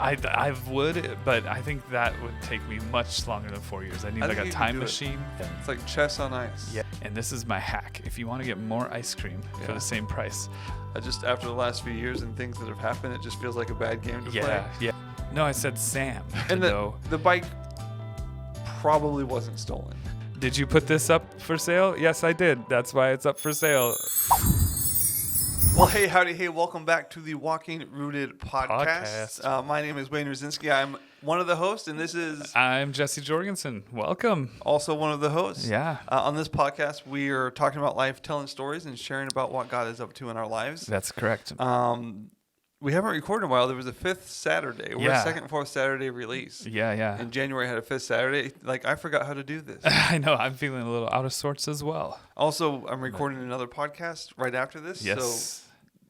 I would, but I think that would take me much longer than 4 years. I need like a time machine. It's like chess on ice. Yeah. And this is my hack. If you want to get more ice cream for the same price. Just after the last few years and things that have happened, it just feels like a bad game to play. Yeah. No, I said Sam. And the bike probably wasn't stolen. Did you put this up for sale? Yes, I did. That's why it's up for sale. Well, hey, howdy, hey, welcome back to the Walking Rooted podcast. My name is Wayne Rzinski. I'm one of the hosts, and this is... I'm Jesse Jorgensen. Welcome. Also one of the hosts. Yeah. On this podcast, we are talking about life, telling stories, and sharing about what God is up to in our lives. That's correct. We haven't recorded in a while. There was a fifth Saturday. We're a second and fourth Saturday release. Yeah. In January, I had a fifth Saturday. Like, I forgot how to do this. I know. I'm feeling a little out of sorts as well. Also, I'm recording another podcast right after this. Yes. So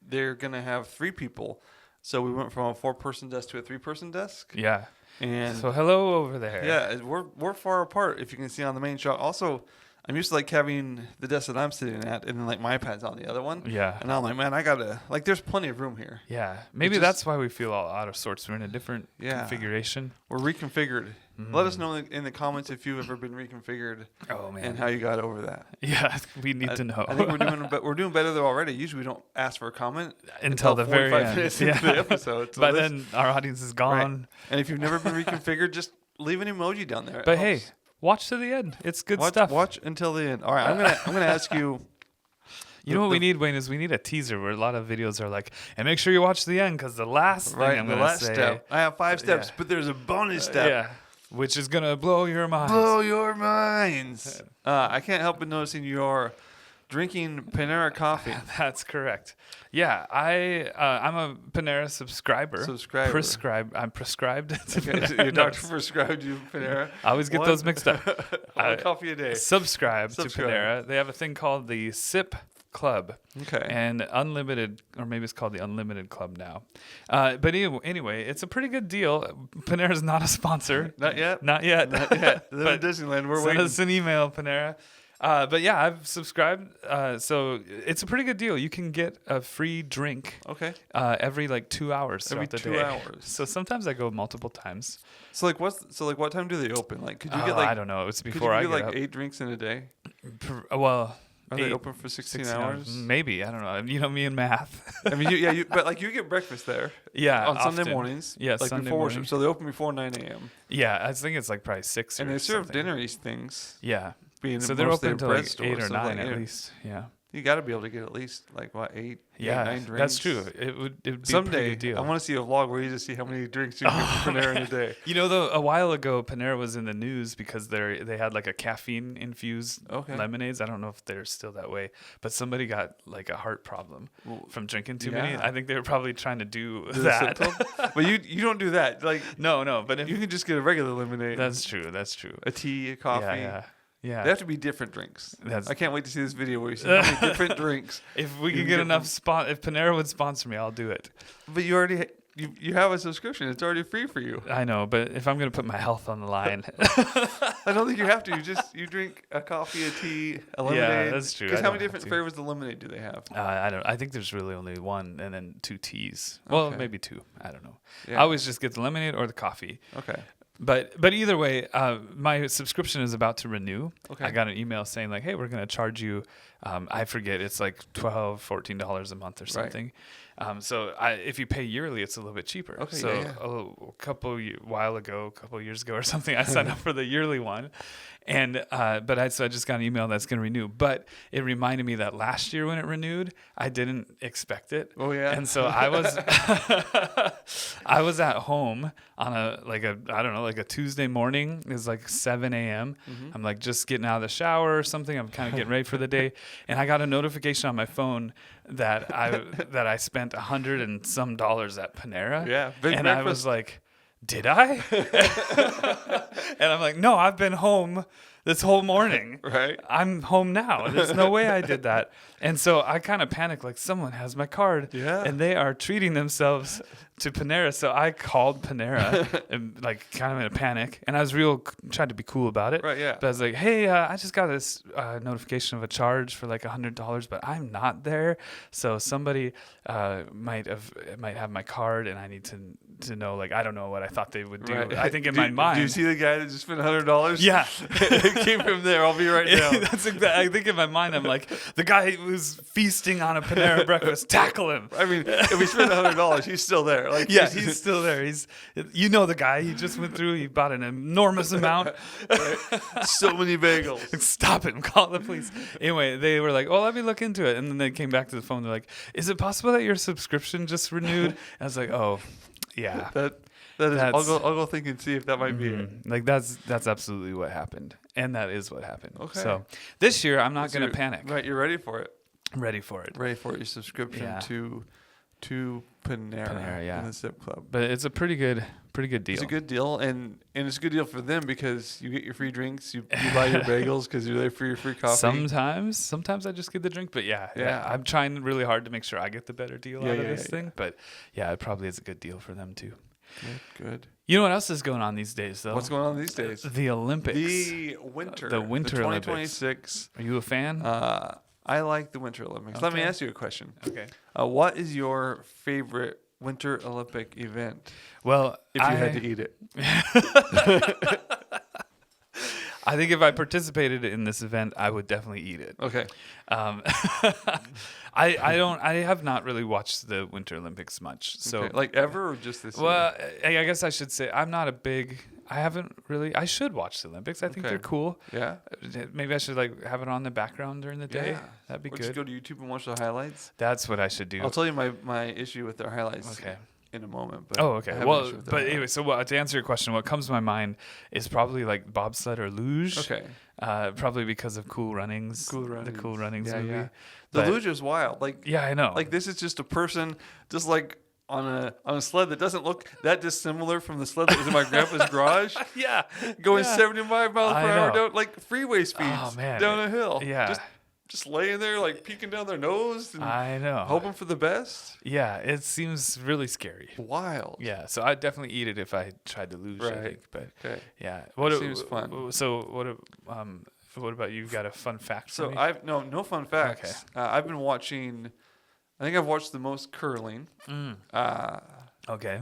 they're going to have 3 people. So we went from a 4-person desk to a 3-person desk. Yeah. And so hello over there. Yeah, we're far apart, if you can see on the main shot. Also, I'm used to like having the desk that I'm sitting at, and then like my iPad's on the other one. Yeah. And I'm like, man, I gotta like. There's plenty of room here. Yeah. Maybe that's why we feel all out of sorts. We're in a different configuration. We're reconfigured. Let us know in the comments if you've ever been reconfigured. Oh man. And how you got over that. Yeah, we need to know. I think we're doing better though already. Usually we don't ask for a comment until the very end. Minutes into the episode. So By then our audience is gone. Right. And if you've never been reconfigured, just leave an emoji down there. But hey, watch to the end. It's good stuff. Watch until the end. All right, I'm gonna ask you. You know what we need, Wayne, is we need a teaser where a lot of videos are like, and make sure you watch the end because the last thing I'm going to say. Step. I have 5 steps, but there's a bonus step. Which is going to blow your minds. Blow your minds. I can't help but noticing you're drinking Panera coffee. That's correct. Yeah, I'm a Panera subscriber. I'm prescribed to Panera. So your doctor prescribed you Panera. I always get those mixed up. One coffee a day. Subscribe to Panera. They have a thing called the SIP Club. Okay. And unlimited, or maybe it's called the Unlimited Club now. But anyway, it's a pretty good deal. Panera's not a sponsor. Not yet. Not yet. Live in Disneyland. We're waiting. Send us an email, Panera. But yeah, I've subscribed. So it's a pretty good deal. You can get a free drink. Okay. Every like 2 hours. Every 2 hours. So sometimes I go multiple times. So what time do they open? Like, could you get like? I don't know. It's before I get like up. 8 drinks in a day. Well. Are they open for 16 hours? Maybe. I don't know. You know me in math. I mean, but like you get breakfast there. Yeah, on often. Sunday mornings. Yeah, like Sunday before morning. worship. So they open before 9 a.m. Yeah, I think it's like probably 6 and or they serve something. dinner things. Yeah. So they're open until like 8 or so 9 like, at least. Yeah. You got to be able to get at least like 8, 9 drinks. That's true. It would be someday. A pretty good deal. I want to see a vlog where you just see how many drinks you get from Panera in a day. You know, though, a while ago, Panera was in the news because they had like a caffeine infused lemonades. I don't know if they're still that way, but somebody got like a heart problem from drinking too many. I think they were probably trying to do that. But you don't do that. Like no. But if you can just get a regular lemonade. That's true. A tea, a coffee. Yeah. They have to be different drinks. I can't wait to see this video where you see how many different drinks. If we can get enough if Panera would sponsor me, I'll do it. But you already you have a subscription. It's already free for you. I know, but if I'm going to put my health on the line. I don't think you have to. You drink a coffee, a tea, a lemonade. Yeah, that's true. Because how many different flavors of lemonade do they have? I think there's really only one and then 2 teas. Well, maybe 2. I don't know. Yeah. I always just get the lemonade or the coffee. Okay. But either way, my subscription is about to renew. Okay. I got an email saying like, hey, we're going to charge you, I forget, it's like $12, $14 a month or something. Right. So if you pay yearly, it's a little bit cheaper. Okay, so a couple years ago or something, I signed up for the yearly one. And but I just got an email that's going to renew. But it reminded me that last year when it renewed, I didn't expect it. Oh yeah. And so I was I was at home on a Tuesday morning. It was like 7 a.m. Mm-hmm. I'm like just getting out of the shower or something. I'm kind of getting ready for the day, and I got a notification on my phone that I spent $100 and some at Panera. Yeah. And I was like, did I? And I'm like, no, I've been home this whole morning. Right. I'm home now. There's no way I did that. And so I kind of panicked, like someone has my card. Yeah. And they are treating themselves to Panera. So I called Panera and like kind of in a panic. And I was tried to be cool about it. Right, yeah. But I was like, hey, I just got this notification of a charge for like $100, but I'm not there. So somebody might have my card, and I need to know, like, I don't know what I thought they would do. Right. I think in my mind. Do you see the guy that just spent $100? Yeah. Keep him there. I'll be right down. That's exactly. I think in my mind, I'm like, the guy who's feasting on a Panera breakfast, tackle him. I mean, if he spent $100, he's still there. Like, Yeah, he's still there. The guy. He just went through. He bought an enormous amount. Right. So many bagels. Stop it and call the police. Anyway, they were like, "Oh, let me look into it." And then they came back to the phone. They're like, "Is it possible that your subscription just renewed?" And I was like, "Oh, yeah." That is. I'll go think and see if that might be it. Like that's absolutely what happened, and that is what happened. Okay. So this year, I'm not going to panic. Right, you're ready for it. I'm ready for it. Ready for your subscription to Panera, yeah. in the Zip Club. But it's a pretty good deal. It's a good deal, and it's a good deal for them because you get your free drinks, you buy your bagels because you're there for your free coffee. Sometimes I just get the drink, but yeah, I'm trying really hard to make sure I get the better deal out of this thing. But yeah, it probably is a good deal for them too. Good. You know what else is going on these days, though? What's going on these days? The Olympics. The Winter Olympics. 2026. Are you a fan? I like the Winter Olympics. Okay. Let me ask you a question. Okay. What is your favorite Winter Olympic event? Well, if you had to eat it. I think if I participated in this event, I would definitely eat it. Okay. I have not really watched the Winter Olympics much. So okay. Like ever or just this year? Well, I guess I should say I should watch the Olympics. I think they're cool. Yeah. Maybe I should like have it on the background during the day. Yeah. That'd be good. Just go to YouTube and watch the highlights. That's what I should do. I'll tell you my issue with their highlights. Okay. In a moment. But okay. Well, but anyway, so to answer your question, what comes to my mind is probably like bobsled or luge. Okay. Probably because of Cool Runnings. The Cool Runnings movie. Yeah. The luge is wild. Like, yeah, I know. Like this is just a person just like on a sled that doesn't look that dissimilar from the sled that was in my grandpa's garage. Yeah. Going 75 miles per hour down like freeway speeds down a hill. Yeah. Just laying there, like peeking down their nose. And I know. Hoping for the best. Yeah, it seems really scary. Wild. Yeah, so I'd definitely eat it if I tried to luge. Right. I think, but yeah, seems fun. So what about you? Got a fun fact for me? I've no fun facts. Okay. I've been watching. I think I've watched the most curling. Okay.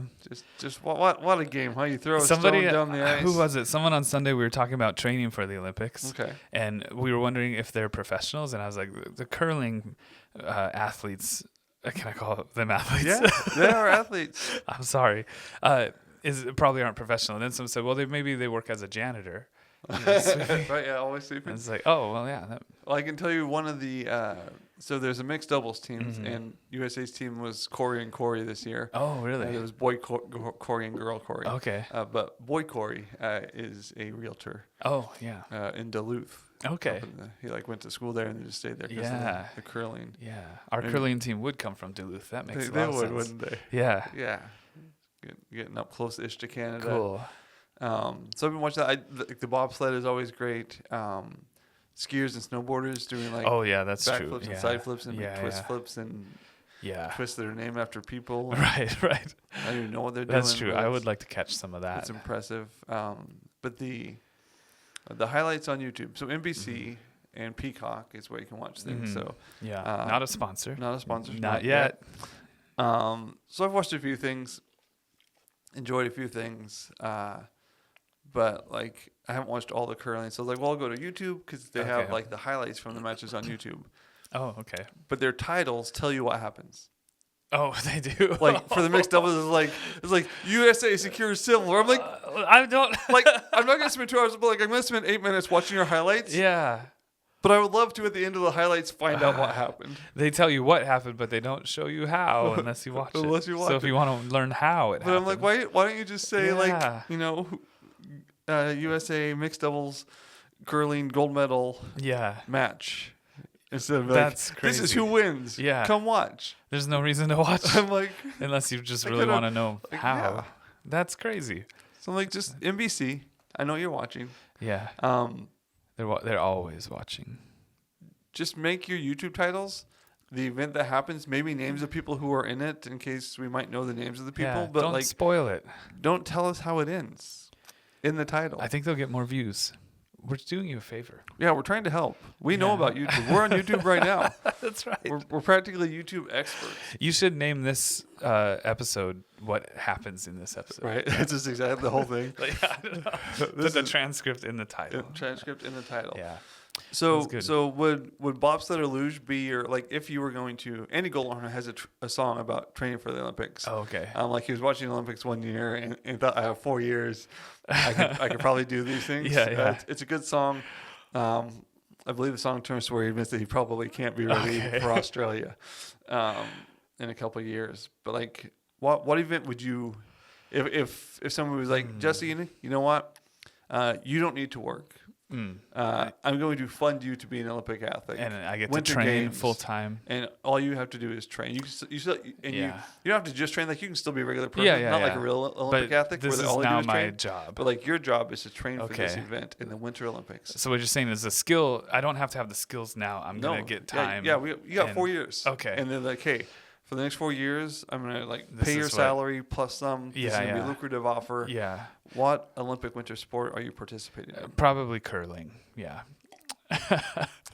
Just what a game! How you throw somebody a stone down the ice. Who was it? Someone on Sunday we were talking about training for the Olympics. Okay. And we were wondering if they're professionals, and I was like, the curling athletes. Can I call them athletes? Yeah, they are athletes. I'm sorry. Probably aren't professional. And then someone said, well, maybe they work as a janitor. Right, yeah, always sleeping. And it's like, oh, well, yeah. Well, I can tell you one of the so there's a mixed doubles team, and USA's team was Corey and Corey this year. Oh, really? It was boy Corey and girl Corey. Okay. But boy Corey is a realtor. Oh, yeah. In Duluth. Okay. He went to school there and then just stayed there because of the curling. Yeah. Our curling team would come from Duluth. That makes a lot of sense. They would, wouldn't they? Yeah. Yeah. Getting up close-ish to Canada. Cool. So I've been watching that. The bobsled is always great. Skiers and snowboarders doing like that's true. Backflips and side flips and twist flips and twist their name after people. Right. I don't even know what they're doing. That's true. I would like to catch some of that. It's impressive. But the highlights on YouTube. So NBC and Peacock is where you can watch things. So not a sponsor. Not a sponsor. Not yet. So I've watched a few things, enjoyed a few things. But like I haven't watched all the curling, so I was like, well, I'll go to YouTube because they have like the highlights from the matches on YouTube. Oh, okay. But their titles tell you what happens. Oh, they do. Like for the mixed doubles, it's like USA secures silver. I'm like, I don't like I'm not gonna spend 2 hours, but like I'm gonna spend 8 minutes watching your highlights. Yeah. But I would love to at the end of the highlights find out what happened. They tell you what happened, but they don't show you how unless you watch it. So if you want to learn how it happened. I'm like, why don't you just say USA mixed doubles curling gold medal match instead of that's crazy. This is who wins. Yeah. Come watch. There's no reason to watch. I'm like, unless you just really want to know how. Yeah. That's crazy. So I'm like, just NBC. I know you're watching. Yeah. They're always watching. Just make your YouTube titles the event that happens, maybe names of people who are in it in case we might know the names of the people. Yeah, but don't like, spoil it. Don't tell us how it ends in the title. I think they'll get more views. We're doing you a favor. Yeah, we're trying to help. We know about YouTube. We're on YouTube right now. That's right. We're practically YouTube experts. You should name this episode what happens in this episode. Right. That's just exactly the whole thing. I don't know. Put the transcript in the title. Transcript in the title. Yeah. So would bobsled or luge be your, like, if you were going to, Andy Goldhorn has a song about training for the Olympics. Oh, okay. Like, he was watching the Olympics one year and thought, I have 4 years. I could probably do these things. Yeah. It's a good song. I believe the song turns to where he admits that he probably can't be ready for Australia in a couple of years. But like, what event would you, if someone was like, Jesse, you know what? You don't need to work. I'm going to fund you to be an Olympic athlete, and I get Winter to train Games, full time. And all you have to do is train. You don't have to just train. Like, you can still be a regular person, like a real Olympic athlete. This is now my job. But like, your job is to train for this event in the Winter Olympics. So what you're saying is the skill. I don't have to have the skills now. I'm gonna get time. Yeah, you got 4 years. Okay. And they're like, hey, for the next 4 years, I'm gonna pay your salary plus some. This is gonna be a lucrative offer. Yeah. What Olympic winter sport are you participating in? Probably curling. Yeah.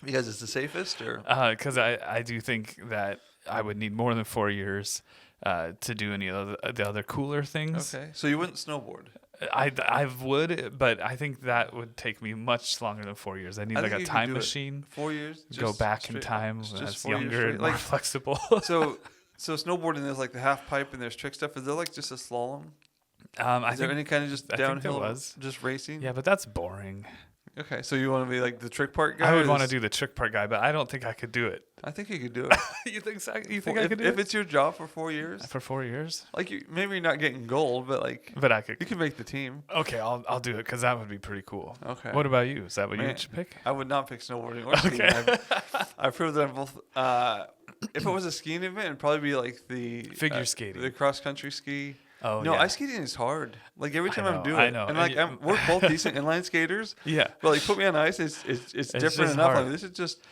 Because it's the safest, or because I do think that I would need more than 4 years to do any of the other cooler things. Okay. So you wouldn't snowboard? I would, but I think that would take me much longer than 4 years. I need like a time machine. 4 years. Go back in time when I was younger and more flexible. So snowboarding, there's like the half pipe and there's trick stuff. Is there like just a slalom? Is there any kind of just downhill, just racing? Yeah, but that's boring. Okay, so you want to be like the trick part guy? I would want to do the trick part guy, but I don't think I could do it. I think you could do it. You think so? You think I could do it? If it's your job for 4 years? For 4 years? Like, maybe you're not getting gold, but like... But I could... You can make the team. Okay, I'll do it, because that would be pretty cool. Okay. What about you? Is that what you should pick? I would not pick snowboarding or skiing. I've proved that I'm both... if it was a skiing event, it'd probably be like the... Figure skating. The cross-country ski. Oh, no, ice skating is hard. Like, every time I'm doing it. I know. And like, we're both decent inline skaters. Yeah. But like, put me on ice, it's different enough. Like,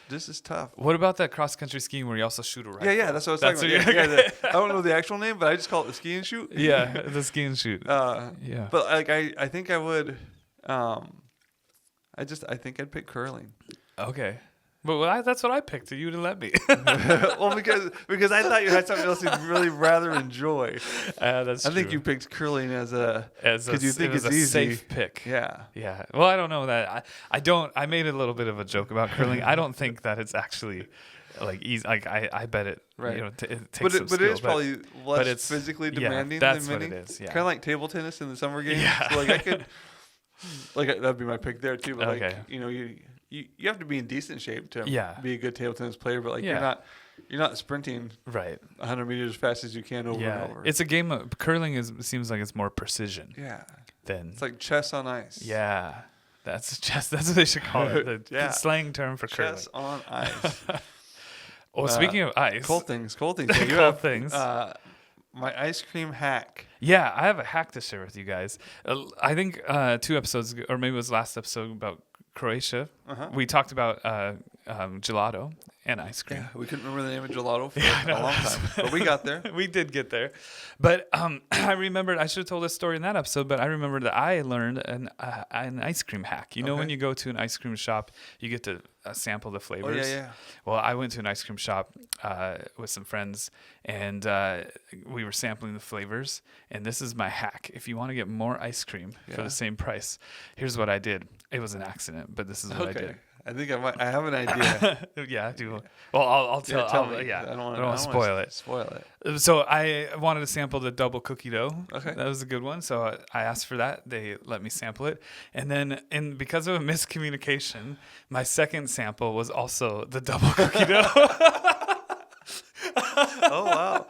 this is tough. What about that cross-country skiing where you also shoot a rifle? Yeah, that's what I was talking about. I don't know the actual name, but I just call it the ski and shoot. Yeah, the ski and shoot. Yeah. But like, I think I would, I think I'd pick curling. Okay. But that's what I picked. You didn't let me. Well, because I thought you had something else you'd really rather enjoy. That's true. I think you picked curling because you think it's a easy. Safe pick. Yeah. Yeah. Well, I don't know that. I made a little bit of a joke about curling. I don't think that it's actually like easy. Like I bet it. Right. It takes some skill, it is probably less physically demanding. That's than what it is. Yeah. Kind of like table tennis in the summer games. Yeah. So like I could. Like, that'd be my pick there too. But okay. Like, you have to be in decent shape to be a good table tennis player. But like, you're not sprinting 100 meters as fast as you can over and over. It's a game of curling. Seems like it's more precision. Yeah. It's like chess on ice. Yeah. That's chess. That's what they should call it. The slang term for curling. Chess on ice. Well, speaking of ice, cold things. Cold things. My ice cream hack. Yeah, I have a hack to share with you guys. I think 2 episodes ago, or maybe it was last episode about Croatia. We talked about gelato and ice cream. Yeah, we couldn't remember the name of gelato for a long time, but we got there. We did get there. But I remembered, I should have told this story in that episode, but I remembered that I learned an ice cream hack. You know, when you go to an ice cream shop, you get to sample the flavors. Oh, yeah. Well, I went to an ice cream shop with some friends, and we were sampling the flavors. And this is my hack. If you want to get more ice cream for the same price, here's what I did. It was an accident, but this is what I did. I think I have an idea. Yeah, I do. Well, I'll tell. Tell me. Yeah, I don't want to spoil it. Spoil it. So I wanted to sample the double cookie dough. Okay, that was a good one. So I asked for that. They let me sample it, and then because of a miscommunication, my second sample was also the double cookie dough. Oh wow.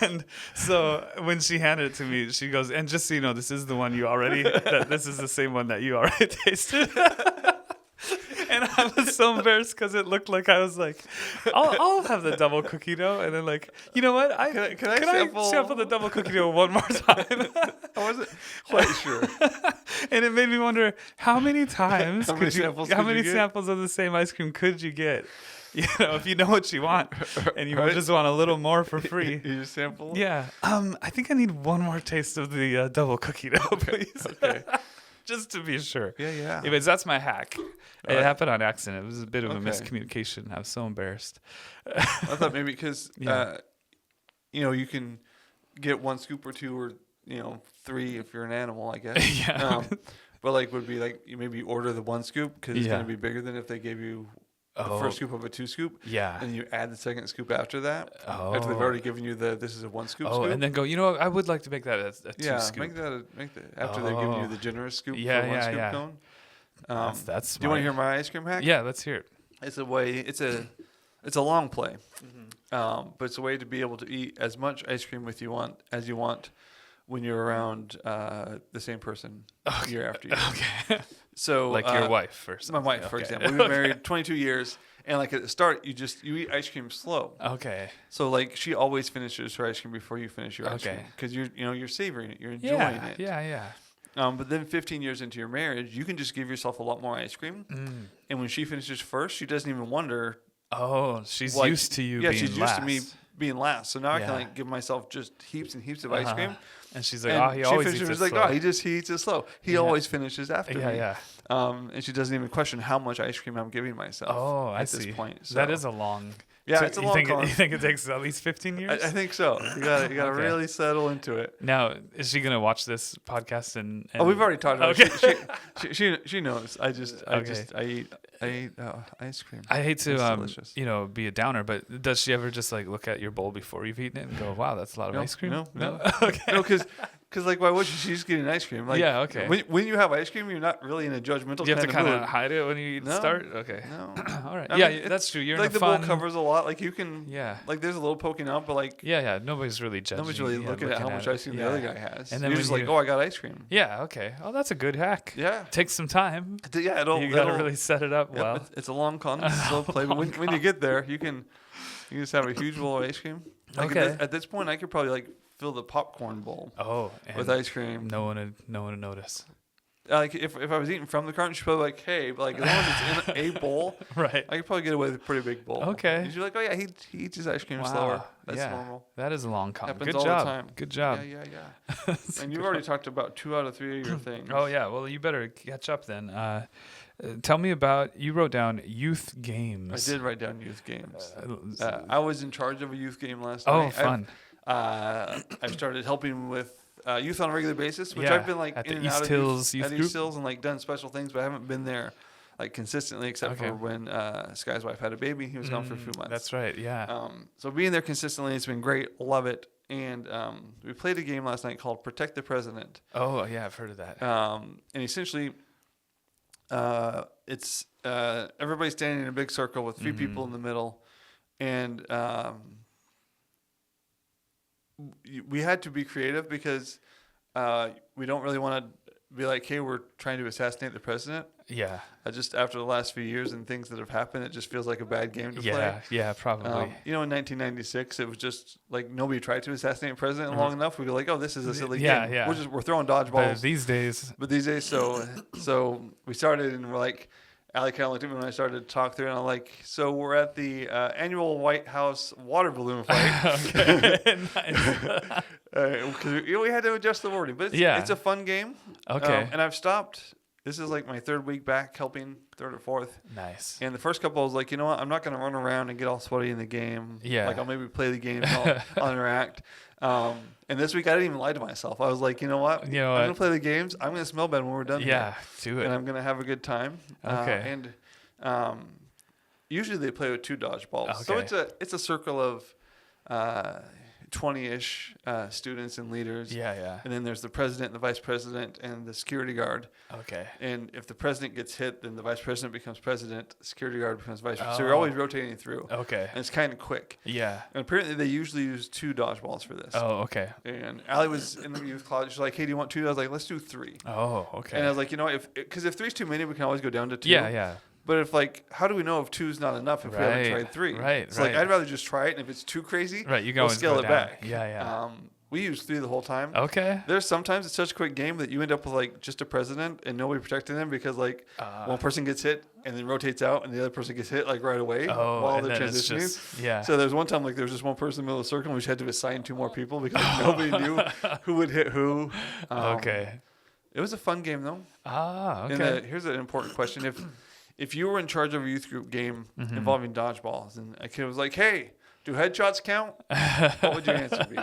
And so when she handed it to me, she goes, and just so you know, this is the one you already, this is the same one that you already tasted. And I was so embarrassed because it looked like I was like, I'll have the double cookie dough. And then like, you know what? Can I sample the double cookie dough one more time? I wasn't quite sure. And it made me want wonder how many times How many samples of the same ice cream could you get? If you know what you want and you just want a little more for free. You just sample? Yeah. I think I need one more taste of the double cookie dough, please. Okay. Just to be sure. Yeah. Anyways, that's my hack. It Right. happened on accident. It was a bit of a miscommunication. I was so embarrassed. I thought maybe because, you can get 1 scoop or 2 or, 3 if you're an animal, I guess. Yeah. But would be you maybe order the 1 scoop because it's going to be bigger than if they gave you the first scoop of a 2 scoop. Yeah. And you add the second scoop after that. After they've already given you this is a 1 scoop scoop. And then go, I would like to make that a 2 scoop. Make that after they've given you the generous scoop for 1 scoop cone. That's smart. Do you want to hear my ice cream hack? Yeah, let's hear it. It's a long play. But it's a way to be able to eat as much ice cream as you want when you're around the same person year after year. Okay. So your wife or something. My wife, for example. We've been married 22 years, and at the start, you eat ice cream slow. Okay. So she always finishes her ice cream before you finish your ice cream because you're savoring it, you're enjoying it. Yeah. But then 15 years into your marriage, you can just give yourself a lot more ice cream, and when she finishes first, she doesn't even wonder. Oh, she's used to you being last. Yeah, she's used to me being last. So now I can give myself just heaps and heaps of ice cream. And she's like, he always eats it slow. He eats it slow. He always finishes after me. Yeah. And she doesn't even question how much ice cream I'm giving myself. Oh, at this point. So. That is a long. Yeah, it's a long con. You think it takes at least 15 years? I think so. You gotta really settle into it. Now, is she gonna watch this podcast? And we've already talked about it. She knows. I eat ice cream. I hate to be a downer, but does she ever just look at your bowl before you've eaten it and go, "Wow, that's a lot of ice cream"? No. Okay. No, because why would she? She's getting ice cream. Okay. When you have ice cream, you're not really in a judgmental. You have to kind of hide it when you start. Okay. No. All right. I mean, that's true. You're in a the fun. bowl covers a lot. You can. Yeah. There's a little poking out, but Nobody's really judging. Nobody's really looking at how much ice cream the other guy has. And then you're just oh, I got ice cream. Yeah. Okay. Oh, that's a good hack. Yeah. Takes some time. Yeah. You gotta really set it up well. It's a long con. It's a slow play. But when you get there, you just have a huge bowl of ice cream. Okay. At this point, I could probably fill the popcorn bowl. With ice cream. No one would notice. If I was eating from the carton, she'd probably hey, but as long as it's in a bowl, right? I could probably get away with a pretty big bowl. Okay. She's oh yeah, he eats his ice cream slower. That's normal. That is a long con. Happens Good all job. the time. Good job. Yeah. And you've already talked about 2 out of 3 of your things. Oh yeah. Well, you better catch up then. Tell me about, you wrote down youth games. I did write down youth games. I was in charge of a youth game last night. Oh, fun. I've started helping with youth on a regular basis, which I've been at in the and East out of Hills youth at group? East Hills and done special things, but I haven't been there consistently except for when Sky's wife had a baby. He was gone for a few months. That's right. Yeah. So being there consistently, it's been great. Love it. And we played a game last night called Protect the President. Oh yeah, I've heard of that. And essentially, it's everybody standing in a big circle with 3 people in the middle, and we had to be creative because we don't really want to be hey, we're trying to assassinate the president. Yeah. Just after the last few years and things that have happened, it just feels like a bad game to play. Yeah, probably. In 1996, it was just nobody tried to assassinate a president long enough. We'd go, oh, this is a silly game. Yeah. We're throwing dodgeballs. But these days, so we started and we're Allie kind of looked at me when I started to talk through, and I'm so we're at the annual White House water balloon fight. Okay, nice. Because we had to adjust the wording, but it's a fun game. Okay. And I've stopped. This is my 3rd week back helping, 3rd or 4th. Nice. And the first couple, I was you know what? I'm not going to run around and get all sweaty in the game. Yeah. I'll maybe play the game and I'll interact. And this week, I didn't even lie to myself. I was you know what? I'm going to play the games. I'm going to smell bad when we're done. Yeah, do it. And I'm going to have a good time. Okay. And usually they play with 2 dodgeballs. Okay. So it's a circle of 20-ish students and leaders. Yeah. And then there's the president, the vice president, and the security guard. Okay. And if the president gets hit, then the vice president becomes president, security guard becomes vice president. So you're always rotating through. Okay. And it's kind of quick. Yeah. And apparently they usually use 2 dodgeballs for this. Oh, okay. And Allie was in the youth college. She's hey, do you want 2? I was let's do 3. Oh, okay. And I was you know, because if 3's too many, we can always go down to 2. Yeah. But if how do we know if 2's not enough if we haven't tried 3? Right. So I'd rather just try it, and if it's too crazy, right, you can we'll always scale go it down. back. Yeah. We use 3 the whole time. Okay. There's sometimes it's such a quick game that you end up with like just a president and nobody protecting them because like one person gets hit and then rotates out and the other person gets hit like right away while they're transitioning. So there's one time like there was just one person in the middle of the circle and we just had to assign 2 more people because nobody knew who would hit who. Okay. It was a fun game though. Okay. And here's an important question: if you were in charge of a youth group game involving dodgeballs and a kid was like, "Hey, do headshots count?" What would your answer be?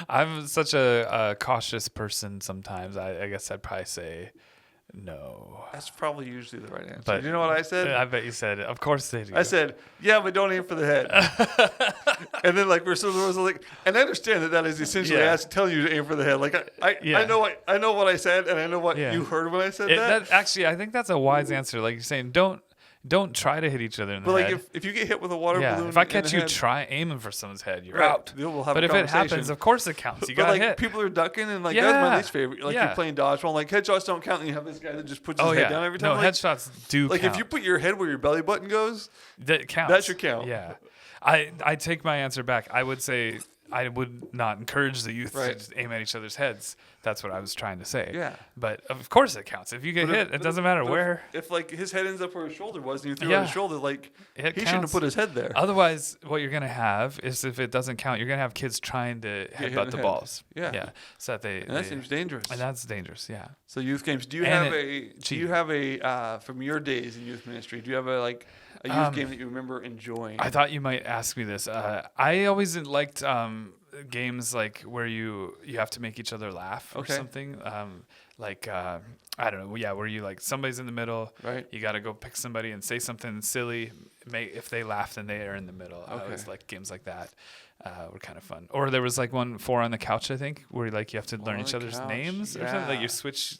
I'm such a cautious person sometimes. I guess I'd probably say no. That's probably usually the right answer. But you know what I said? I bet you said, of course they do. I said, yeah, but don't aim for the head. And then like we're sort of like, and I understand that is essentially telling you to aim for the head. Like I know what I said, and I know what you heard when I said that. Actually, I think that's a wise answer. Like you're saying, don't try to hit each other in the head. But like if you get hit with a water balloon, if I catch you aiming for someone's head, you're out. We'll have but if it happens, of course it counts. You got hit. People are ducking, and like that's my least favorite. Like you're playing dodgeball, like headshots don't count, and you have this guy that just puts his head down every time. No, headshots do. Like count. if you put your head where your belly button goes, that counts. That should count. Yeah, I take my answer back. I would say I would not encourage the youth to just aim at each other's heads. That's what I was trying to say. Yeah. But of course it counts. If you get hit, it doesn't matter where. If like his head ends up where his shoulder was and you threw it on his shoulder, like he shouldn't have put his head there. Otherwise, what you're going to have is if it doesn't count, you're going to have kids trying to headbutt the balls. Yeah. So that that seems dangerous. And that's dangerous, yeah. So youth games, do you have a from your days in youth ministry, do you have a youth game that you remember enjoying? I thought you might ask me this. I always liked games like where you have to make each other laugh or something. I don't know. Yeah, where you like somebody's in the middle. Right. You got to go pick somebody and say something silly. If they laugh, then they are in the middle. I always like games like that. Were kind of fun. Or there was like 4 on the couch, I think, where like you have to learn each other's names or something. Like you switch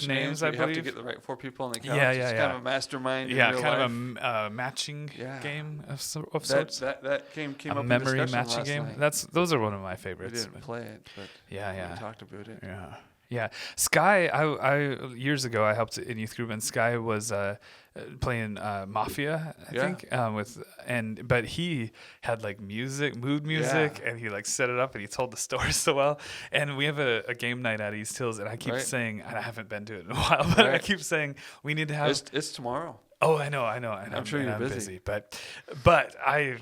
names. I believe. You have to get the right 4 people on the couch. Yeah. It's kind of a mastermind. Yeah, kind of a matching game of sorts. That game came up in memory discussion matching last game. night. Those are one of my favorites. We didn't play it, but we talked about it. Yeah. Yeah, Sky. I years ago I helped in youth group, and Sky was playing Mafia, I think, but he had like mood music, and he like set it up, and he told the story so well. And we have a game night at East Hills, and I keep saying, and I haven't been to it in a while, but I keep saying we need to have. It's tomorrow. Oh, I know. I'm sure you're busy. But I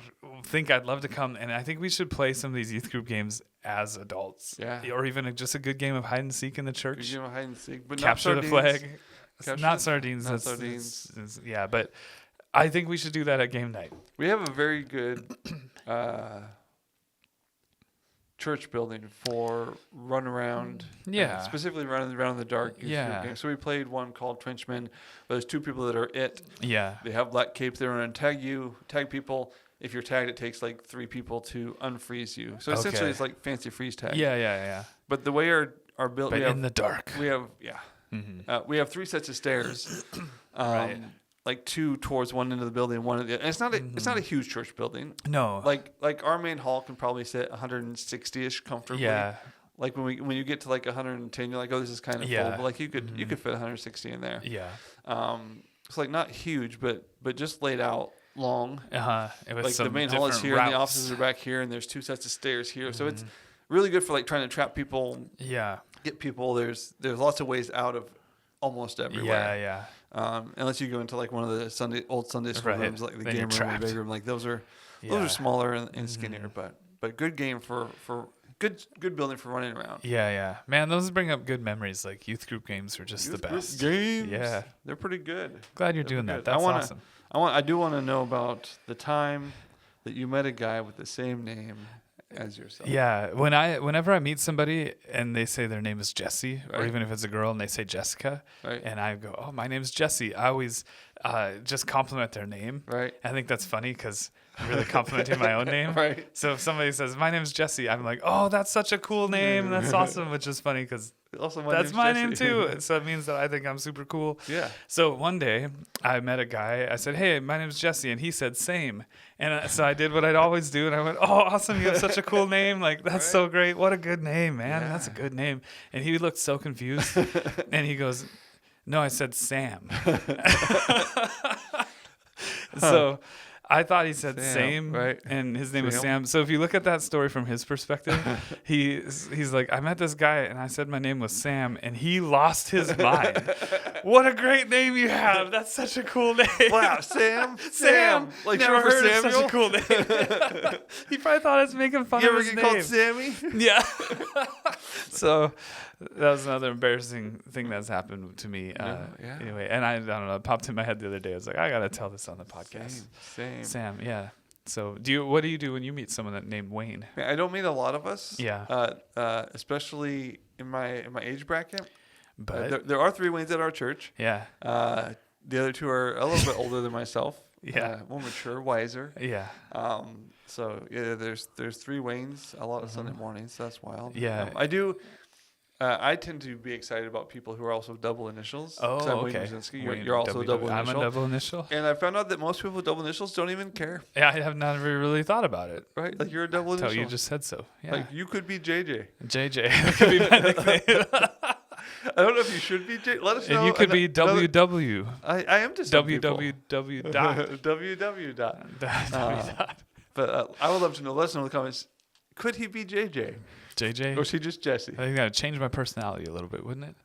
think I'd love to come, and I think we should play some of these youth group games as adults. Yeah. Or even just a good game of hide and seek in the church. A game of hide and seek, but capture the flag. Not sardines. Not sardines. Yeah, but I think we should do that at game night. We have a very good church building for run around. Specifically running around in the dark. So we played one called Trenchmen, where there's 2 people that are it. Yeah. They have black capes. They're going to tag people. If you're tagged, it takes like 3 people to unfreeze you. So essentially it's like fancy freeze tag. Yeah. But the way our build, but in the dark. We have, we have 3 sets of stairs. Right. Like 2 towards one end of the building, one at the other. And it's not a huge church building. No. Like our main hall can probably sit 160-ish comfortably. Yeah. Like when you get to like 110, you're like, oh, this is kind of full. But like you could fit 160 in there. Yeah. It's like not huge, but just laid out long. It was like the main hall is here, routes. and the offices are back here, and there's 2 sets of stairs here. So it's really good for like trying to trap people. Yeah. Get people. There's lots of ways out of almost everywhere. Yeah. Unless you go into like one of the old Sunday school rooms, like the game room or the big room, like those are smaller and skinnier, but good game for good building for running around. Yeah. Man, those bring up good memories. Like youth group games are just the best. Games, yeah, they're pretty good. Glad you're doing that. That's awesome. I do want to know about the time that you met a guy with the same name as yourself. Yeah, whenever I meet somebody and they say their name is Jesse, or even if it's a girl and they say Jessica, and I go, "Oh, my name's Jesse," I always just compliment their name. Right. I think that's funny because I'm really complimenting my own name. Right. So if somebody says, "My name's Jesse," I'm like, "Oh, that's such a cool name. That's awesome," which is funny because that's my name too. So it means that I think I'm super cool. Yeah. So one day I met a guy. I said, "Hey, my name's Jesse," and he said, "Same." And so I did what I'd always do, and I went, "Oh, awesome! You have such a cool name. Like that's so great. What a good name, man. Yeah. That's a good name." And he looked so confused, and he goes, "No, I said Sam." So I thought he said same, right? And his name was Sam. So if you look at that story from his perspective, he's like, I met this guy and I said my name was Sam, and he lost his mind. What a great name you have! That's such a cool name. Wow, Sam. Like never short for heard Samuel. of such a cool name. He probably thought I was making fun You of ever his get name. called Sammy? Yeah. So that was another embarrassing thing that's happened to me. Anyway, and I don't know, it popped in my head the other day. I was like, I gotta tell this on the podcast. Same. Sam, yeah. So what do you do when you meet someone that named Wayne? I don't meet a lot of us. Yeah. Especially in my age bracket. But there are 3 Waynes at our church. yeah. The other 2 are a little bit older than myself. Yeah. More mature, wiser. Yeah. So yeah, there's 3 Waynes a lot of Sunday mornings. So that's wild. Yeah. I do. I tend to be excited about people who are also double initials. Oh, I'm okay. Wayne Brzezinski. You're also a double initial. I'm a double initial. And I found out that most people with double initials don't even care. Yeah, I have never really thought about it. Right? Like you're a double initial. Until you just said so. Yeah. Like you could be JJ. JJ. That could be my nickname. I don't know if you should be J. Let us know. And you could be WW. I am just www dot. www dot. But I would love to know. Let us know in the comments. Could he be JJ? JJ? Or was he just Jesse? I think that would change my personality a little bit, wouldn't it?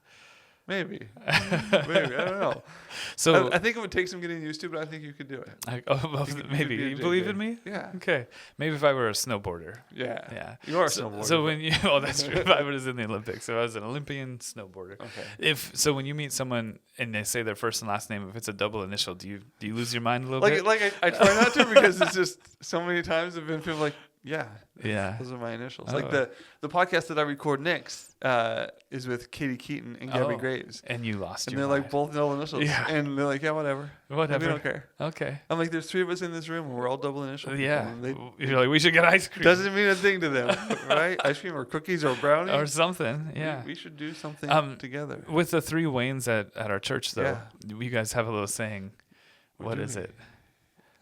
Maybe. Maybe. I don't know. So I think it would take some getting used to, but I think you could do it. Maybe. You believe in me? Yeah. Okay. Maybe if I were a snowboarder. Yeah. Yeah. You are a snowboarder. So when you, oh, that's true. If I was in the Olympics, so I was an Olympian snowboarder. Okay. So when you meet someone and they say their first and last name, if it's a double initial, do you lose your mind a little bit? Like I try not to because it's just so many times have been people like, yeah, those are my initials. Oh. Like the podcast that I record next is with Katie Keaton and Gabby Graves. And you lost and your they're mind. like both double initials. Yeah. And they're like, yeah, whatever. Whatever. We don't care. Okay. I'm like, there's 3 of us in this room and we're all double initials. Yeah. You're like, we should get ice cream. Doesn't mean a thing to them, right? Ice cream or cookies or brownies. Or something. Yeah. We should do something together. With the 3 Waynes at our church, though, you guys have a little saying. What is it?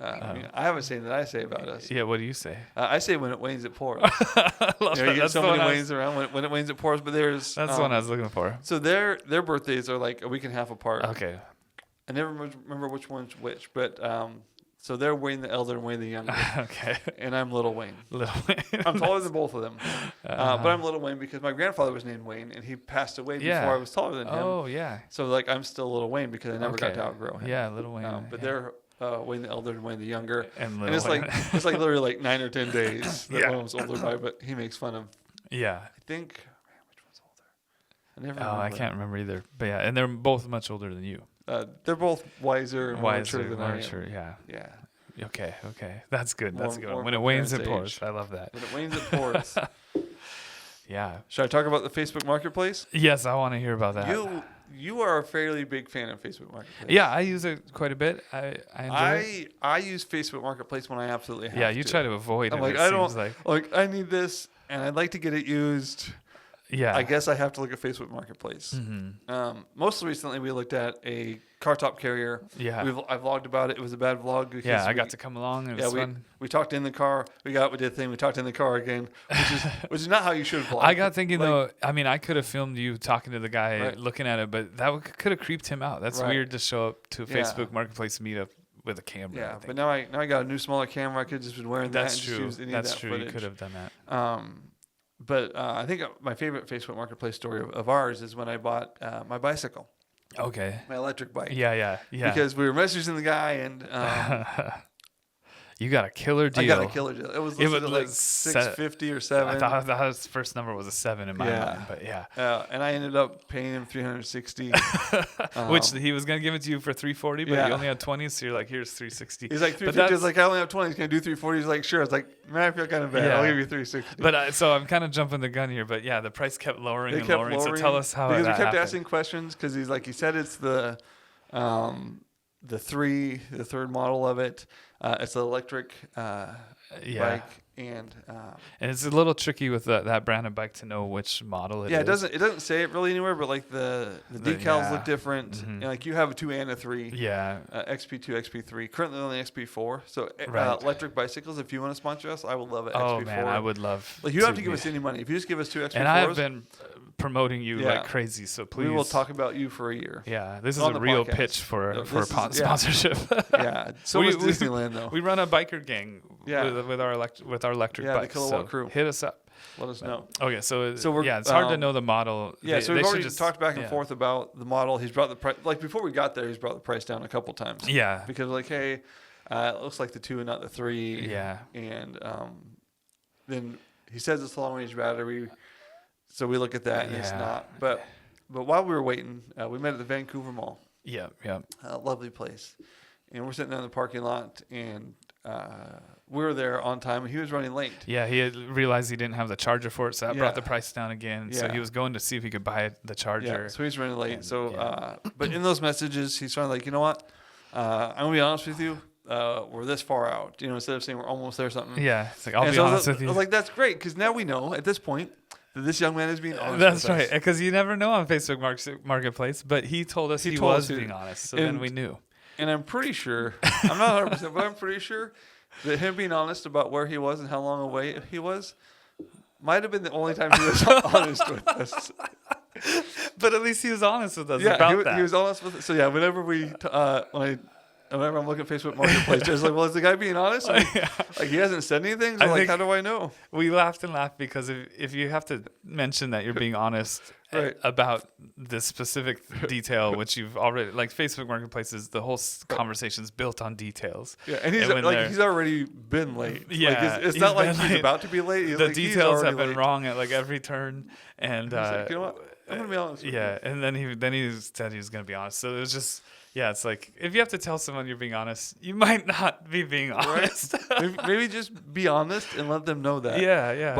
I have a saying that I say about us. Yeah, what do you say? I say when it wanes, it pours. You get so many Waynes around. When it wanes, it pours. But there's that's the one I was looking for. So their birthdays are like a week and a half apart. Okay. I never remember which one's which, but so they're Wayne the elder and Wayne the younger. Okay. And I'm Little Wayne. Little Wayne. I'm taller than both of them, but I'm Little Wayne because my grandfather was named Wayne and he passed away before I was taller than him. Oh yeah. So like I'm still Little Wayne because I never got to outgrow him. Yeah, Little Wayne. But they're Wayne the elder and Wayne the younger, and it's Wayne. like it's like literally like 9 or 10 days that one of them's older by, but he makes fun of. Yeah. I think which one's older? I never. I can't remember either. But yeah, and they're both much older than you. They're both wiser and more mature than I am. Yeah. Yeah. Okay. That's good. That's good. More When it wanes, it age. pours. I love that. When it wanes, it pours. Yeah. Should I talk about the Facebook Marketplace? Yes, I want to hear about that. You are a fairly big fan of Facebook Marketplace. Yeah, I use it quite a bit. I enjoy it. I use Facebook Marketplace when I absolutely have to. Yeah, you try to avoid I'm it. like, It I don't seems like I need this and I'd like to get it used. Yeah. I guess I have to look at Facebook Marketplace. Mm-hmm. Most recently, we looked at a car top carrier. Yeah. I vlogged about it. It was a bad vlog. Because I got to come along. It was fun. We talked in the car. We did the thing. We talked in the car again, which is not how you should vlog. I got thinking though. I mean, I could have filmed you talking to the guy, looking at it, but that could have creeped him out. That's weird to show up to a Facebook Marketplace meetup with a camera. Yeah, but now I got a new smaller camera. I could have just been wearing that. That's true. That's true. Footage. You could have done that. But I think my favorite Facebook Marketplace story of ours is when I bought my bicycle. Okay. My electric bike. Yeah. Because we were messaging the guy and you got a killer deal. I got a killer deal. It was listed at like $650 or $7. I thought his first number was a 7 in my mind, but yeah. And I ended up paying him $360, which he was gonna give it to you for $340, but you only had 20, so you're like, here's $360. He's like $350. I was like, I only have 20. He's gonna do $340. He's like, sure. I was like, man, I feel kind of bad. I'll give you $360. But so I'm kind of jumping the gun here, but yeah, the price kept lowering and lowering. So tell us how because that we kept happened. asking questions because he said it's the third model of it. It's an electric bike. And it's a little tricky with that brand of bike to know which model it is. Yeah, it doesn't say it really anywhere, but like the decals look different. Mm-hmm. And like you have a 2 and a 3. Yeah. XP2, XP3. Currently only XP4. So electric bicycles, if you want to sponsor us, I would love it. Oh XP4. Man, I would love. Like you don't have to give us any money. If you just give us 2 XP4s. And I have been promoting you like crazy, so please. We will talk about you for a year. Yeah, this is a real pitch for sponsorship. Yeah, so is Disneyland though. We run a biker gang with our electric bikes. The Kilowatt Crew. Hit us up. Let us know. Okay, so it's hard to know the model. Yeah, so we've already talked back and forth about the model. He's brought the price, like before we got there, he's brought the price down a couple times. Yeah. Because like, hey, it looks like the 2 and not the 3. Yeah. And then he says it's a long range battery, so we look at that and it's not. But while we were waiting, we met at the Vancouver Mall. Yeah. A lovely place, and we're sitting there in the parking lot and. We were there on time, and he was running late. Yeah, he had realized he didn't have the charger for it, so that brought the price down again. Yeah. So he was going to see if he could buy the charger. Yeah, so he's running late. But in those messages, he's trying like, you know what? I'm going to be honest with you. We're this far out. Instead of saying we're almost there or something. Yeah, it's like, I'll be honest with you. I was like, that's great, because now we know at this point that this young man is being honest. That's right, because you never know on Facebook Marketplace, but he told us he was being honest, so then we knew. And I'm pretty sure, I'm not 100%, but I'm pretty sure that him being honest about where he was and how long away he was might have been the only time he was honest with us. But at least he was honest with us about that. He was honest with us. So, whenever whenever I'm looking at Facebook Marketplace, I was like, well, is the guy being honest? Like he hasn't said anything? So how do I know? We laughed because if you have to mention that you're being honest about this specific detail, which you've already, like Facebook Marketplace the whole conversation's built on details. Yeah, and he's already been late. Yeah. It's not like he's about to be late. The details have been wrong at like every turn. And, like, you know what? I'm going to be honest with you. And then he said he was going to be honest. So it was just... Yeah, it's like if you have to tell someone you're being honest, you might not be being honest. Right? Maybe just be honest and let them know that. Yeah.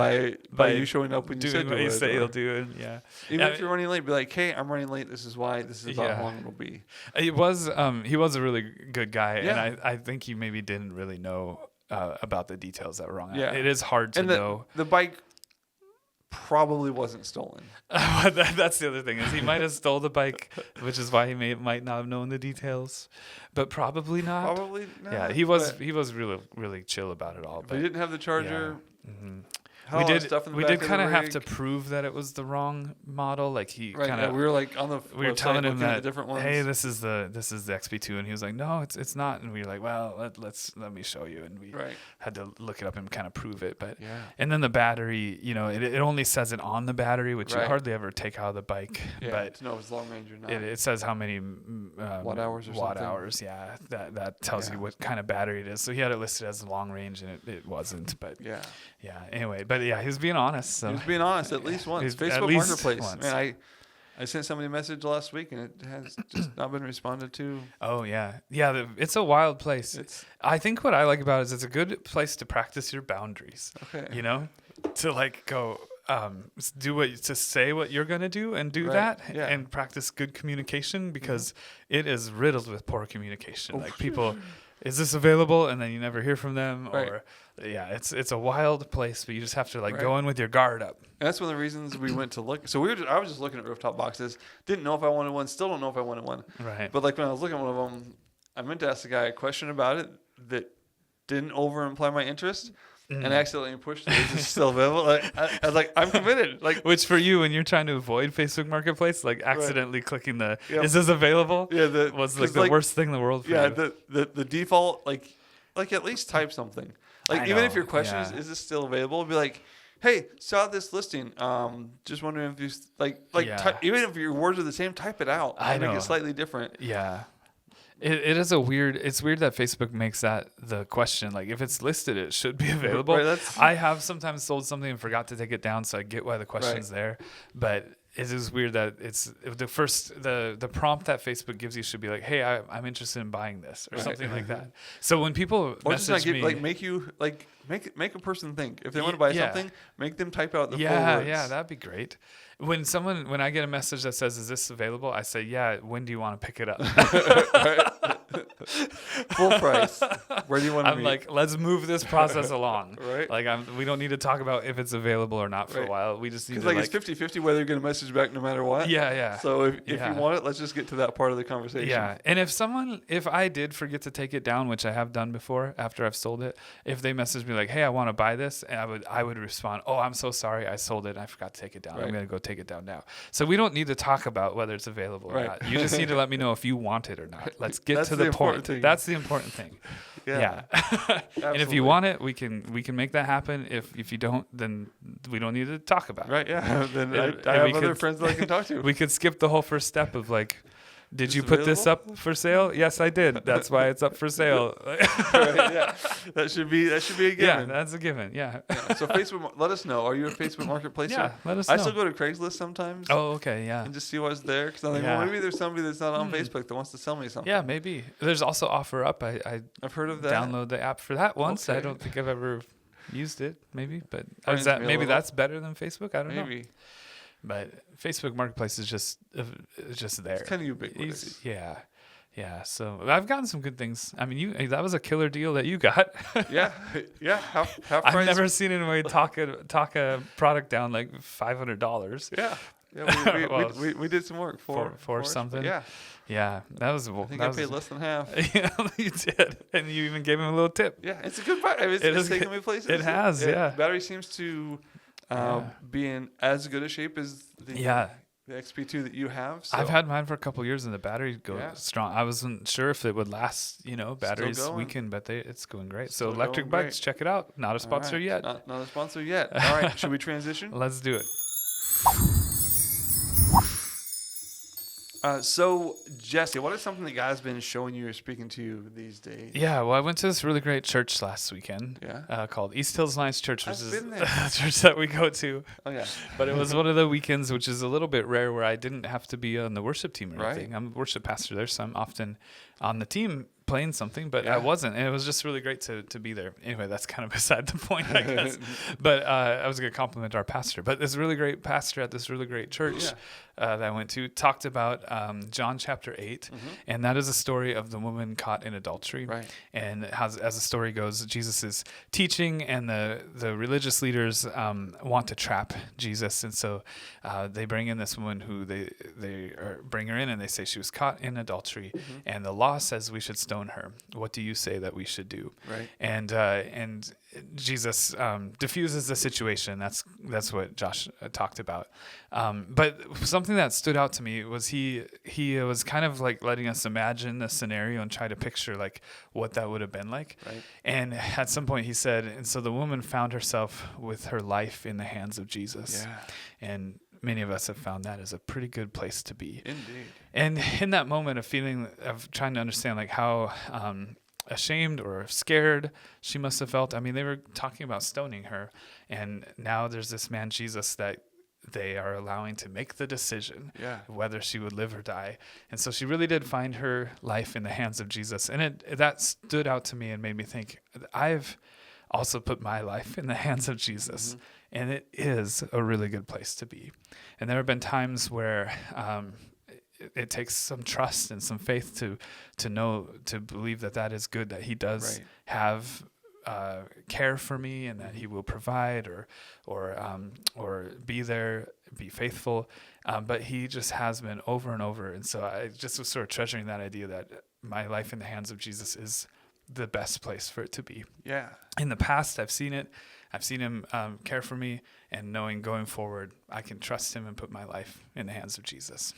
By you showing up when you said you say you'll do it. Yeah. Even if you're running late, be like, hey, I'm running late. This is why. This is about how long it'll be. He was a really good guy, and I think he maybe didn't really know about the details that were wrong. Yeah. It is hard to know. The bike probably wasn't stolen. That's the other thing is he might have stole the bike, which is why he might not have known the details, but probably not. Probably not. Yeah, he was really really chill about it all. But he didn't have the charger. Yeah. Mm-hmm. We did kind of have to prove that it was the wrong model. Like he kind of we were like on the we were telling him that different ones. Hey, this is the XP2, and he was like, no, it's not. And we were like, well, let me show you, and we had to look it up and kind of prove it. But and then the battery, it only says it on the battery, which you hardly ever take out of the bike. Yeah, but to know if it's long range or not. It says how many watt hours or something. Hours. Yeah, that tells you what kind of battery it is. So he had it listed as long range, and it wasn't. But yeah. Anyway, but he was being honest. So. He was being honest at least once. Facebook Marketplace. Man, I sent somebody a message last week and it has just not been responded to. Oh yeah, it's a wild place. I think what I like about it is it's a good place to practice your boundaries. Okay. To like go to say what you're gonna do and do that and practice good communication because it is riddled with poor communication. Like people. Is this available? And then you never hear from them. Or it's a wild place, but you just have to go in with your guard up. And that's one of the reasons we went to look. So I was just looking at rooftop boxes. Didn't know if I wanted one. Still don't know if I wanted one. Right. But when I was looking at one of them, I meant to ask the guy a question about it that didn't over imply my interest. And I accidentally pushed it. Is it still available? I was like, I'm committed. Which for you, when you're trying to avoid Facebook Marketplace, accidentally clicking is this available? Yeah, was the worst thing in the world for you. Yeah, the default, at least type something. Even if your question is this still available? Be like, hey, saw this listing. Just wondering if you type, even if your words are the same, type it out. Make it slightly different. Yeah. It's weird that Facebook makes that the question. Like if it's listed, it should be available. I have sometimes sold something and forgot to take it down, so I get why the question's there. But it is weird that it's the prompt that Facebook gives you should be like, hey, I'm interested in buying this or something like that. So when people message me, make a person think. If they want to buy something, make them type out the full words. Yeah, that'd be great. When I get a message that says, is this available? I say, yeah, when do you want to pick it up? Full price. Where do you want to meet? I'm like, let's move this process along. Right. Like, we don't need to talk about if it's available or not for a while. We just need to, it's 50-50 whether you're going to message back no matter what. Yeah. So if you want it, let's just get to that part of the conversation. Yeah. And if I did forget to take it down, which I have done before after I've sold it, if they message me like, hey, I want to buy this, and I would respond, oh, I'm so sorry, I sold it and I forgot to take it down. I'm going to go take it down now. So we don't need to talk about whether it's available or not. You just need to let me know if you want it or not. Let's get to the point. That's the important thing. Yeah. And if you want it, we can make that happen. If you don't, then we don't need to talk about it. Right. Yeah. Then I have other friends that I can talk to. We could skip the whole first step of like, did you put available? This up for sale? Yes, I did. That's why it's up for sale. Right, yeah. That should be a given. Yeah, that's a given. Yeah. So Facebook, let us know. Are you a Facebook Marketplace? Yeah, let us know. I still go to Craigslist sometimes. Oh, okay, yeah. And just see what's there. Because I'm like, well, maybe there's somebody that's not on Facebook that wants to sell me something. Yeah, maybe. There's also OfferUp. I've heard of that. Download the app for that once. Okay. I don't think I've ever used it, maybe. But maybe that's better than Facebook? I don't know. Maybe. But Facebook Marketplace is just there. It's kind of ubiquitous. Yeah. So I've gotten some good things. I mean, that was a killer deal that you got. Yeah. Half price. I've never seen anybody talk a product down like $500. Yeah. We did some work for something. Yeah. Yeah, that was. I think I paid less than half. Yeah, you did, and you even gave him a little tip. Yeah, it's a good buy. It's taken me places. It has. Yeah. Battery seems to be in as good a shape as the XP2 that you have. So. I've had mine for a couple of years and the battery goes strong. I wasn't sure if it would last, batteries weekend, but it's going great. So electric bikes, check it out. Not a sponsor yet. Not a sponsor yet. All right, should we transition? Let's do it. So, Jesse, what is something that God's been showing you or speaking to you these days? Yeah, well, I went to this really great church last weekend called East Hills Alliance Church, which is a church that we go to. Oh, yeah. But it was one of the weekends, which is a little bit rare, where I didn't have to be on the worship team or anything. I'm a worship pastor there, so I'm often on the team playing something, but I wasn't, and it was just really great to be there. Anyway, that's kind of beside the point, I guess. But I was going to compliment our pastor. But this really great pastor at this really great church that I went to talked about John chapter 8, and that is a story of the woman caught in adultery. Right. And as the story goes, Jesus is teaching, and the religious leaders want to trap Jesus, and so they bring in this woman who they bring her in, and they say she was caught in adultery, and the law says we should stone her. What do you say that we should do? Right. And Jesus diffuses the situation. That's what Josh talked about. But something that stood out to me was he was kind of like letting us imagine the scenario and try to picture like what that would have been like. Right. And at some point he said, and so the woman found herself with her life in the hands of Jesus. Yeah. And many of us have found that as a pretty good place to be. Indeed. And in that moment of feeling of trying to understand like how ashamed or scared she must have felt. I mean, they were talking about stoning her, and now there's this man Jesus that they are allowing to make the decision whether she would live or die. And so she really did find her life in the hands of Jesus, and that stood out to me and made me think, I've also put my life in the hands of Jesus, and it is a really good place to be. And there have been times where it takes some trust and some faith to know, to believe that is good, that he does have care for me, and that he will provide or be there, be faithful. But he just has been over and over. And so I just was sort of treasuring that idea that my life in the hands of Jesus is the best place for it to be. Yeah. In the past, I've seen it. I've seen him care for me, and knowing going forward, I can trust him and put my life in the hands of Jesus.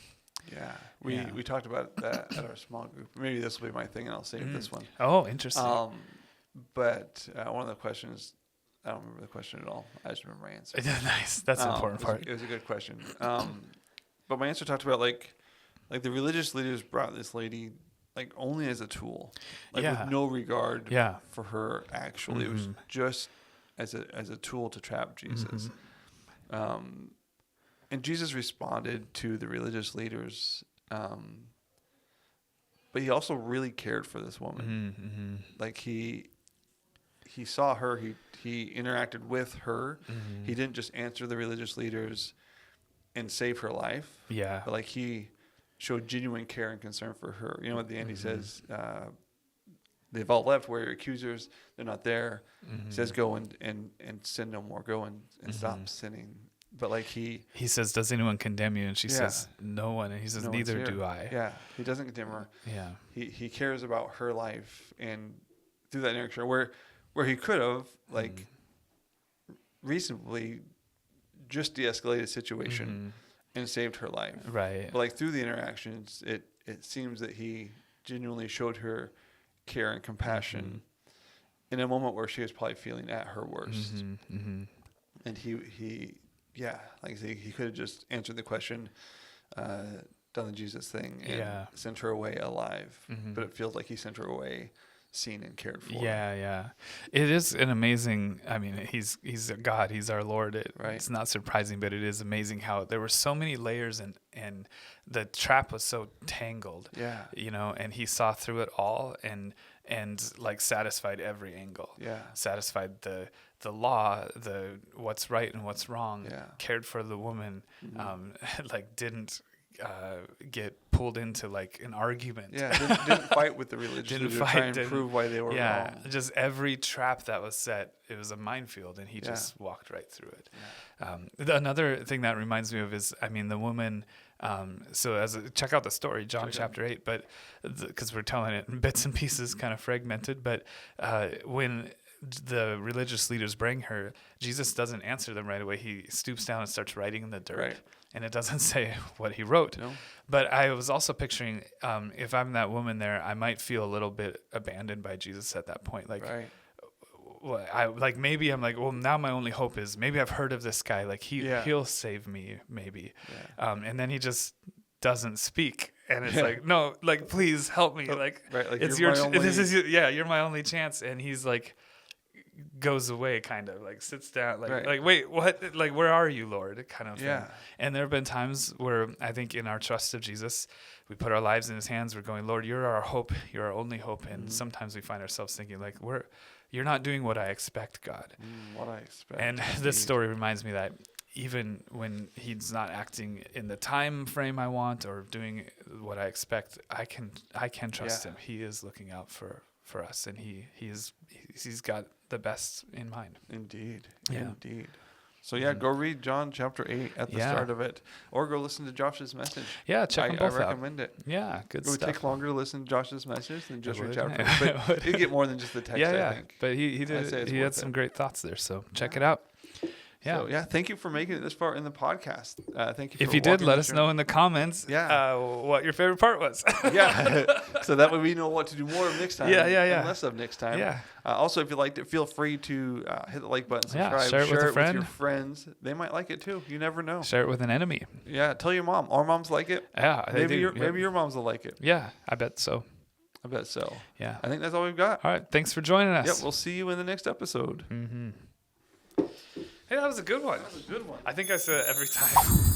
Yeah, we talked about that at our small group. Maybe this will be my thing, and I'll save this one. Oh, interesting. But one of the questions, I don't remember the question at all. I just remember my answer. Nice. That's the important part. It was a good question. But my answer talked about like the religious leaders brought this lady like only as a tool, with no regard for her actually. It was just as a tool to trap Jesus. And Jesus responded to the religious leaders, but he also really cared for this woman. Like he saw her, he interacted with her. He didn't just answer the religious leaders and save her life. Yeah. But like he showed genuine care and concern for her. At the end he says, they've all left. Where your accusers? They're not there. He says, go and sin no more. Go and stop sinning. But like he says, does anyone condemn you? And she says, no one. And he says, neither do I. Yeah, he doesn't condemn her. Yeah, he cares about her life, and through that interaction, where he could have like reasonably just de-escalated the situation and saved her life. Right. But like through the interactions, it seems that he genuinely showed her care and compassion in a moment where she was probably feeling at her worst. And he like I say, he could have just answered the question, done the Jesus thing, and sent her away alive. But it feels like he sent her away seen and cared for. Yeah. It is an amazing, I mean, he's a God, he's our Lord. It's not surprising, but it is amazing how there were so many layers and the trap was so tangled. Yeah. You know, and he saw through it all and like satisfied every angle. Yeah. Satisfied the law, the what's right and what's wrong. Yeah. Cared for the woman, like didn't get pulled into like an argument. Yeah, didn't fight with the religious to try and prove why they were wrong. Just every trap that was set, it was a minefield, and he just walked right through it. Yeah. Another thing that reminds me of is, I mean, the woman. So check out the story, John chapter 8, but because we're telling it in bits and pieces, kind of fragmented. But when the religious leaders bring her, Jesus doesn't answer them right away. He stoops down and starts writing in the dirt. Right. And it doesn't say what he wrote. No. But I was also picturing, if I'm that woman there, I might feel a little bit abandoned by Jesus at that point. Like, maybe I'm like, well, now my only hope is maybe I've heard of this guy. Like he'll save me, maybe. Yeah. And then he just doesn't speak, and it's like, no, like please help me. Like it's your you're my only chance. And he's like, goes away, kind of like sits down, like wait, what? Like, where are you, Lord? Kind of thing. And there have been times where I think in our trust of Jesus, we put our lives in his hands. We're going, Lord, you're our hope. You're our only hope. And sometimes we find ourselves thinking like, you're not doing what I expect, God. What I expect. And this story reminds me that even when he's not acting in the time frame I want or doing what I expect, I can trust him. He is looking out for us, and he's got the best in mind. Indeed. So go read John chapter 8 at the start of it, or go listen to Josh's message. Yeah, check them both out. I recommend it. Yeah, good stuff. It would take longer to listen to Josh's message than just read chapter 8, but you get more than just the text. I think. But he had some great thoughts there, so check it out. Yeah. So, thank you for making it this far in the podcast. Thank you. If you did, let us know in the comments what your favorite part was. So that way we know what to do more of next time. And less of next time. Yeah. Also, if you liked it, feel free to hit the like button, subscribe, share it with your friends. They might like it too. You never know. Share it with an enemy. Yeah. Tell your mom. Our moms like it. Yeah. Maybe your moms will like it. Yeah. I bet so. Yeah. I think that's all we've got. All right. Thanks for joining us. Yep. We'll see you in the next episode. Hey, that was a good one. I think I said it every time.